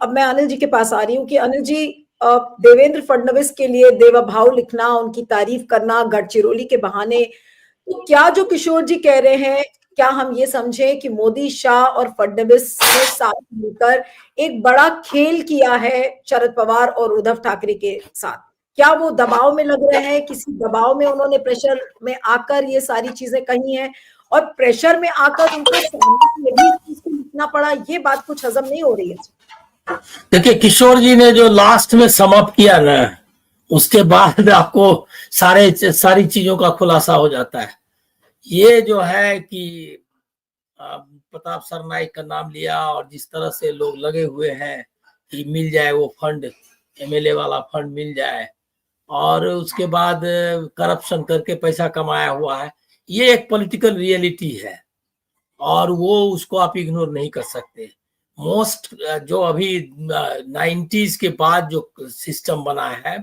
अब मैं अनिल जी के पास आ रही हूँ कि अनिल जी, देवेंद्र फडणवीस के लिए देवाभाव लिखना, उनकी तारीफ करना गढ़चिरौली के बहाने, तो क्या जो किशोर जी कह रहे हैं, क्या हम ये समझें कि मोदी, शाह और फडणवीस ने साथ मिलकर एक बड़ा खेल किया है शरद पवार और उद्धव ठाकरे के साथ? क्या वो दबाव में लग रहे हैं, किसी दबाव में उन्होंने प्रेशर में आकर ये सारी चीजें कही हैं, और प्रेशर में आकर उनको सामने भी इस चीज को लिखना पड़ा? ये बात कुछ हजम नहीं हो रही है। देखिए, किशोर जी ने जो लास्ट में समाप्त किया ना, उसके बाद आपको सारी चीजों का खुलासा हो जाता है। ये जो है कि प्रताप सरनाईक का नाम लिया और जिस तरह से लोग लगे हुए हैं कि मिल जाए वो फंड, एमएलए वाला फंड मिल जाए, और उसके बाद करप्शन करके पैसा कमाया हुआ है, ये एक पॉलिटिकल रियलिटी है और वो उसको आप इग्नोर नहीं कर सकते। मोस्ट जो अभी 90s के बाद जो सिस्टम बना है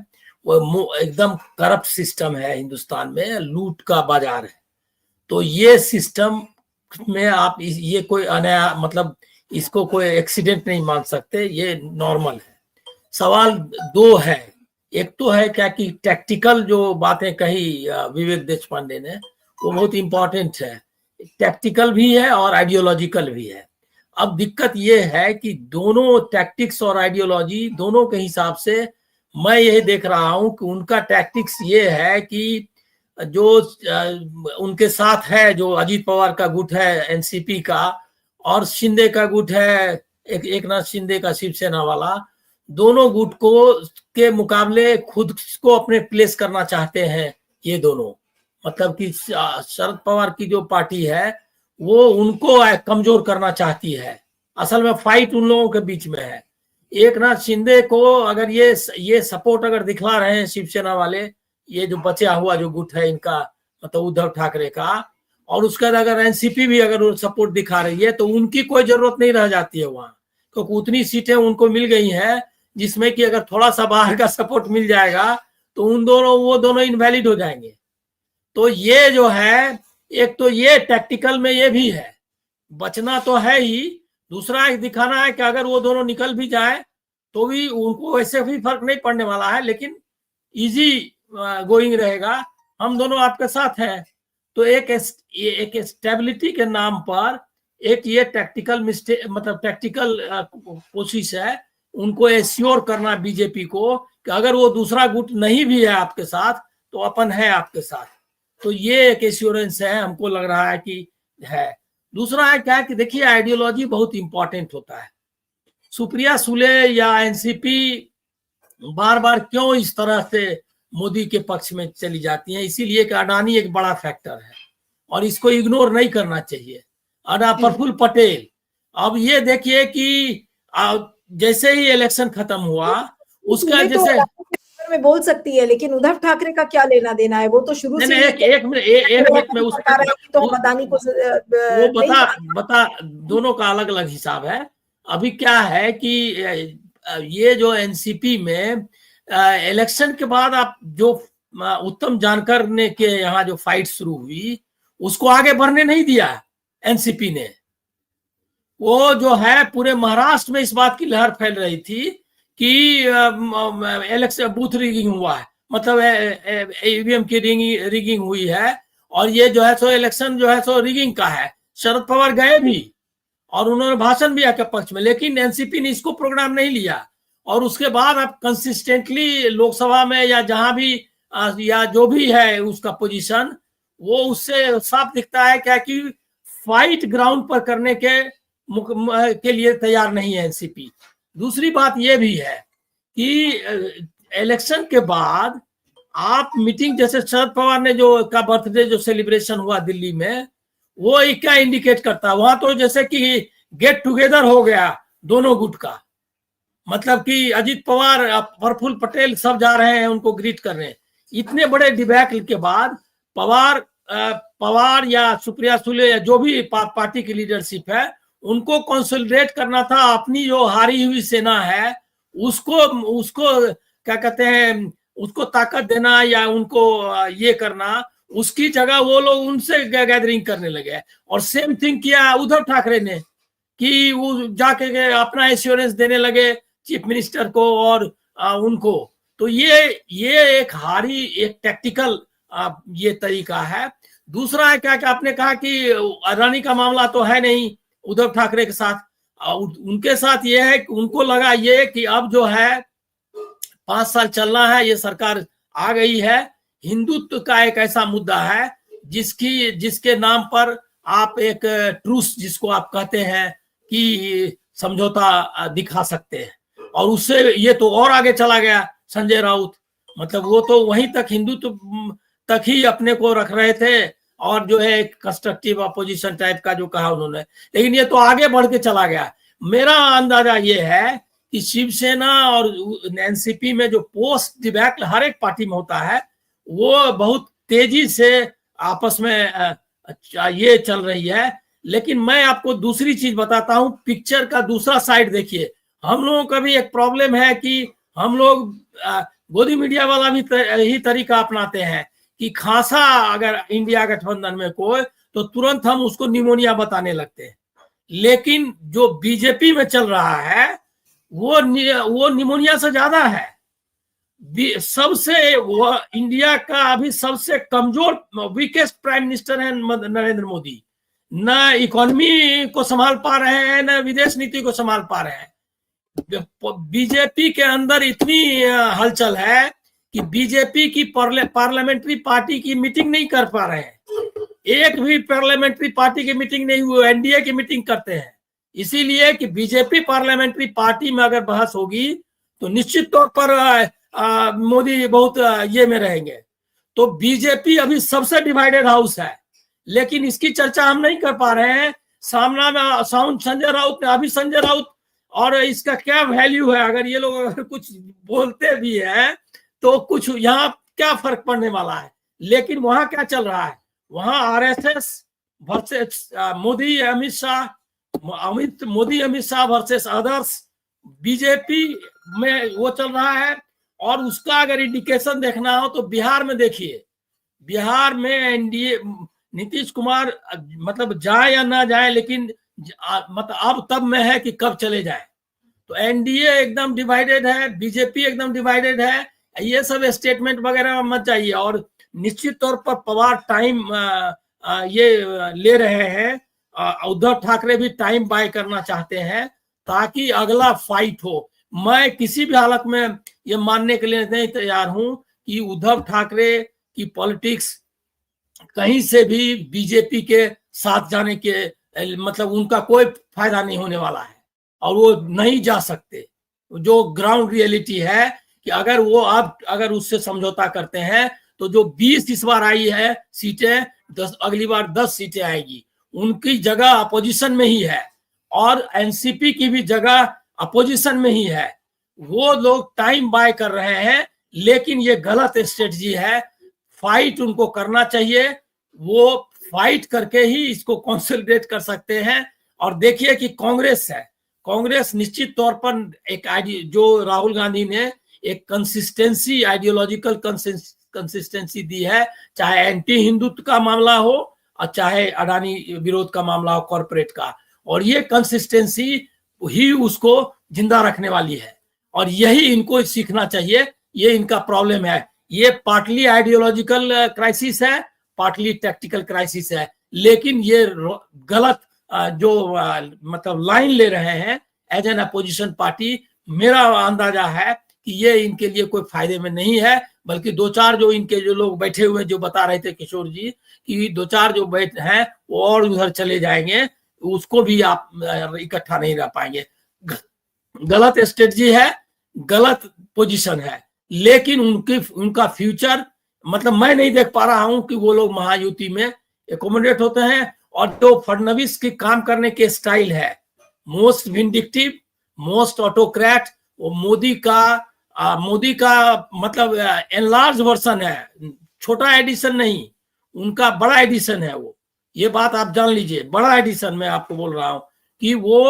वो एकदम करप्ट सिस्टम है, हिंदुस्तान में लूट का बाजार है। तो ये सिस्टम में आप ये कोई अनया मतलब इसको कोई एक्सीडेंट नहीं मान सकते, ये नॉर्मल है। सवाल दो है, एक तो है क्या कि टैक्टिकल जो बातें कही विवेक देशपांडे ने, वो बहुत इंपॉर्टेंट है, टैक्टिकल भी है और आइडियोलॉजिकल भी है। अब दिक्कत ये है कि दोनों टैक्टिक्स और आइडियोलॉजी दोनों के हिसाब से मैं यही देख रहा हूं कि उनका टैक्टिक्स ये है कि जो उनके साथ है, जो अजीत पवार का गुट है एनसीपी का, और शिंदे का गुट है एक नाथ शिंदे का शिवसेना वाला, दोनों गुट को के मुकाबले खुद को अपने प्लेस करना चाहते हैं ये दोनों। मतलब कि शरद पवार की जो पार्टी है वो उनको कमजोर करना चाहती है। असल में फाइट उन लोगों के बीच में है। एक नाथ शिंदे को अगर ये सपोर्ट अगर दिखला रहे हैं शिवसेना वाले, ये जो बचा हुआ जो गुट है इनका, मतलब उद्धव ठाकरे का, और उसका अगर एनसीपी भी अगर सपोर्ट दिखा रही है, तो उनकी कोई जरूरत नहीं रह जाती है वहां, क्योंकि उतनी सीटें उनको मिल गई हैं जिसमें कि अगर थोड़ा सा बाहर का सपोर्ट मिल जाएगा तो वो दोनों इनवैलिड हो जाएंगे। तो ये जो है, एक तो ये टैक्टिकल में ये भी है, बचना तो है ही, दूसरा एक दिखाना है कि अगर वो दोनों निकल भी जाए तो भी उनको वैसे भी फर्क नहीं पड़ने वाला है, लेकिन इजी गोइंग रहेगा, हम दोनों आपके साथ हैं। तो एक स्टेबिलिटी के नाम पर एक ये टैक्टिकल मिस्टेक, मतलब टैक्टिकल कोशिश है उनको एश्योर करना बीजेपी को कि अगर वो दूसरा गुट नहीं भी है आपके साथ तो अपन है आपके साथ। तो ये एक एश्योरेंस है, हमको लग रहा है कि है। दूसरा है क्या कि देखिए, आइडियोलॉजी बहुत इंपॉर्टेंट होता है। सुप्रिया सुले या एनसीपी बार बार क्यों इस तरह से मोदी के पक्ष में चली जाती हैं? इसीलिए कि अडानी एक बड़ा फैक्टर है और इसको इग्नोर नहीं करना चाहिए। प्रफुल्ल पटेल, अब ये देखिए कि जैसे ही इलेक्शन खत्म हुआ उसका जैसे में बोल सकती है, लेकिन उद्धव ठाकरे का क्या लेना देना है? वो तो शुरू से एक मिनट में उस तो हम अदानी को वो बता दोनों का अलग अलग हिसाब है। अभी क्या है कि ये जो एनसीपी में इलेक्शन के बाद आप जो उत्तम जानकर ने के यहाँ जो फाइट शुरू हुई उसको आगे बढ़ने नहीं दिया एनसीपी ने। वो जो है पूरे महाराष्ट्र में इस बात की लहर फैल रही थी कि इलेक्शन बूथ रिगिंग हुआ है, मतलब ईवीएम की रिगिंग हुई है, और ये जो है सो इलेक्शन जो है सो रिगिंग का है। शरद पवार गए भी और उन्होंने भाषण भी आपके पक्ष में, लेकिन एनसीपी ने इसको प्रोग्राम नहीं लिया। और उसके बाद आप कंसिस्टेंटली लोकसभा में या जहां भी या जो भी है उसका पोजीशन, वो उससे साफ दिखता है क्या कि फाइट ग्राउंड पर करने के लिए तैयार नहीं है एनसीपी। दूसरी बात यह भी है कि इलेक्शन के बाद आप मीटिंग, जैसे शरद पवार ने जो का बर्थडे जो सेलिब्रेशन हुआ दिल्ली में, वो क्या इंडिकेट करता है? वहां तो जैसे कि गेट टुगेदर हो गया दोनों गुट का, मतलब कि अजीत पवार, प्रफुल्ल पटेल सब जा रहे हैं उनको ग्रीट करने। इतने बड़े डिबैकल के बाद पवार या सुप्रिया सुले या जो भी पार्टी की लीडरशिप है, उनको कंसोलिडेट करना था। अपनी जो हारी हुई सेना है उसको क्या कहते हैं, उसको ताकत देना या उनको ये करना, उसकी जगह वो लोग उनसे गैदरिंग करने लगे। और सेम थिंग किया उद्धव ठाकरे ने कि वो जाके अपना एश्योरेंस देने लगे चीफ मिनिस्टर को और उनको। तो ये एक एक टैक्टिकल ये तरीका है। दूसरा है क्या कि आपने कहा कि अडानी का मामला तो है नहीं उद्धव ठाकरे के साथ, उनके साथ ये है कि उनको लगा ये कि अब जो है 5 साल चलना है, ये सरकार आ गई है, हिंदुत्व का एक ऐसा मुद्दा है जिसके नाम पर आप एक ट्रूस जिसको आप कहते हैं कि समझौता दिखा सकते हैं। और उससे ये तो और आगे चला गया संजय राउत, मतलब वो तो वहीं तक हिंदुत्व तक ही अपने को रख रहे थे और जो है एक कंस्ट्रक्टिव अपोजिशन टाइप का जो कहा उन्होंने, लेकिन ये तो आगे बढ़ के चला गया। मेरा अंदाजा ये है कि शिवसेना और एनसीपी में जो पोस्ट डिबेट हर एक पार्टी में होता है वो बहुत तेजी से आपस में ये चल रही है। लेकिन मैं आपको दूसरी चीज बताता हूं, पिक्चर का दूसरा साइड देखिए। हम लोगों का भी एक प्रॉब्लम है कि हम लोग गोदी मीडिया वाला भी यही तरीका अपनाते हैं कि खासा अगर इंडिया गठबंधन में कोई तो तुरंत हम उसको निमोनिया बताने लगते हैं। लेकिन जो बीजेपी में चल रहा है वो निमोनिया से ज्यादा है। सबसे वो इंडिया का अभी सबसे कमजोर वीकेस्ट प्राइम मिनिस्टर है नरेंद्र मोदी। न इकोनॉमी को संभाल पा रहे हैं, न विदेश नीति को संभाल पा रहे हैं। बीजेपी के अंदर इतनी हलचल है कि बीजेपी की पार्लियामेंट्री पार्टी की मीटिंग नहीं कर पा रहे हैं। एक भी पार्लियामेंट्री पार्टी की मीटिंग नहीं हुई, एनडीए की मीटिंग करते हैं। इसीलिए कि बीजेपी पार्लियामेंट्री पार्टी में अगर बहस होगी तो निश्चित तौर पर मोदी बहुत ये में रहेंगे। तो बीजेपी अभी सबसे डिवाइडेड हाउस है, लेकिन इसकी चर्चा हम नहीं कर पा रहे हैं। सामना में संजय राउत ने, अभी संजय राउत और इसका क्या वैल्यू है, अगर ये लोग अगर कुछ बोलते भी हैं तो कुछ यहाँ क्या फर्क पड़ने वाला है। लेकिन वहां क्या चल रहा है, वहां RSS versus Modi Amit Shah versus others, BJP में वो चल रहा है। और उसका अगर इंडिकेशन देखना हो तो बिहार में देखिए, बिहार में एनडीए नीतीश कुमार मतलब जाए या ना जाए, लेकिन मतलब अब तब में है कि कब चले जाए। तो एनडीए एकदम डिवाइडेड है, बीजेपी एकदम डिवाइडेड है। ये सब स्टेटमेंट वगैरह मत जाइए। और निश्चित तौर पर पवार टाइम ये ले रहे हैं, उद्धव ठाकरे भी टाइम बाय करना चाहते हैं ताकि अगला फाइट हो। मैं किसी भी हालत में ये मानने के लिए नहीं तैयार हूं कि उद्धव ठाकरे की पॉलिटिक्स कहीं से भी बीजेपी के साथ जाने के मतलब उनका कोई फायदा नहीं होने वाला है और वो नहीं जा सकते। जो ग्राउंड रियलिटी है कि अगर वो आप अगर उससे समझौता करते हैं तो जो 20 इस बार आई है सीटें, 10 अगली बार 10 सीटें आएगी। उनकी जगह अपोजिशन में ही है और एनसीपी की भी जगह अपोजिशन में ही है। वो लोग टाइम बाय कर रहे हैं, लेकिन ये गलत स्ट्रेटजी है। फाइट उनको करना चाहिए, वो फाइट करके ही इसको कंसोलिडेट कर सकते हैं। और देखिए कि कांग्रेस है, कांग्रेस निश्चित तौर पर एक जो राहुल गांधी ने एक कंसिस्टेंसी, आइडियोलॉजिकल कंसिस्टेंसी दी है, चाहे एंटी हिंदुत्व का मामला हो और चाहे अडानी विरोध का मामला हो कॉर्पोरेट का। और ये कंसिस्टेंसी ही उसको जिंदा रखने वाली है और यही इनको सीखना चाहिए। ये इनका प्रॉब्लम है। ये पार्टली आइडियोलॉजिकल क्राइसिस है, पार्टली टैक्टिकल क्राइसिस है, लेकिन ये गलत जो मतलब लाइन ले रहे हैं एज एन अपोजिशन पार्टी। मेरा अंदाजा है कि ये इनके लिए कोई फायदे में नहीं है, बल्कि दो चार जो इनके जो लोग बैठे हुए जो बता रहे थे किशोर जी कि दो चार जो बैठे हैं वो और उधर चले जाएंगे, उसको भी आप इकट्ठा नहीं रह पाएंगे। गलत स्ट्रेटजी है, गलत पोजीशन है, लेकिन उनका फ्यूचर मतलब मैं नहीं देख पा रहा हूं कि वो लोग महायुति में एकोमोडेट होते हैं। और जो फडणवीस के काम करने के स्टाइल है, मोस्ट विंडिक्टिव, मोस्ट ऑटोक्रेट, वो मोदी का मतलब एनलार्ज वर्सन है, छोटा एडिशन नहीं, उनका बड़ा एडिशन है वो। ये बात आप जान लीजिए, बड़ा एडिशन मैं आपको बोल रहा हूं कि वो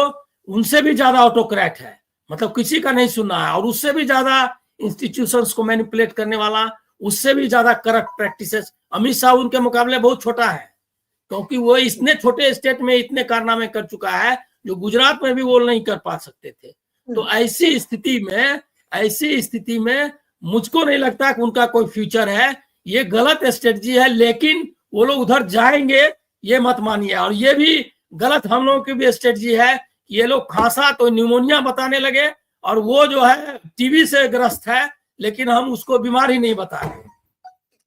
उनसे भी ज्यादा ऑटोक्रेट है, मतलब किसी का नहीं सुनना है। और उससे भी ज्यादा इंस्टीट्यूशंस को मैनिपुलेट करने वाला, उससे भी ज्यादा करप्ट प्रैक्टिसेस। अमित शाह उनके मुकाबले बहुत छोटा है, क्योंकि वो इतने छोटे स्टेट में इतने कारनामे कर चुका है जो गुजरात में भी वो नहीं कर पा सकते थे। तो ऐसी स्थिति में मुझको नहीं लगता कि उनका कोई फ्यूचर है। ये गलत स्ट्रेटजी है, लेकिन वो लोग उधर जाएंगे ये मत मानिए। और ये भी गलत हम लोगों की भी स्ट्रेटजी है, ये लोग खांसा तो न्यूमोनिया बताने लगे, और वो जो है टीबी से ग्रस्त है, लेकिन हम उसको बीमार ही नहीं बता रहे।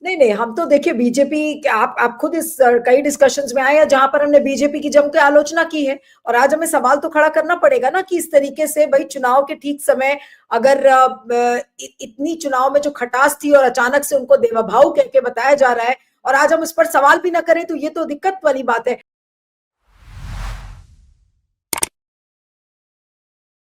नहीं, हम तो देखिए बीजेपी, आप खुद इस कई डिस्कशंस में आए हैं जहां पर हमने बीजेपी की जम के आलोचना की है, और आज हमें सवाल तो खड़ा करना पड़ेगा ना कि इस तरीके से भाई चुनाव के ठीक समय अगर इतनी चुनाव में जो खटास थी और अचानक से उनको देवा भाव कह के बताया जा रहा है, और आज हम उस पर सवाल भी ना करें तो ये तो दिक्कत वाली बात है।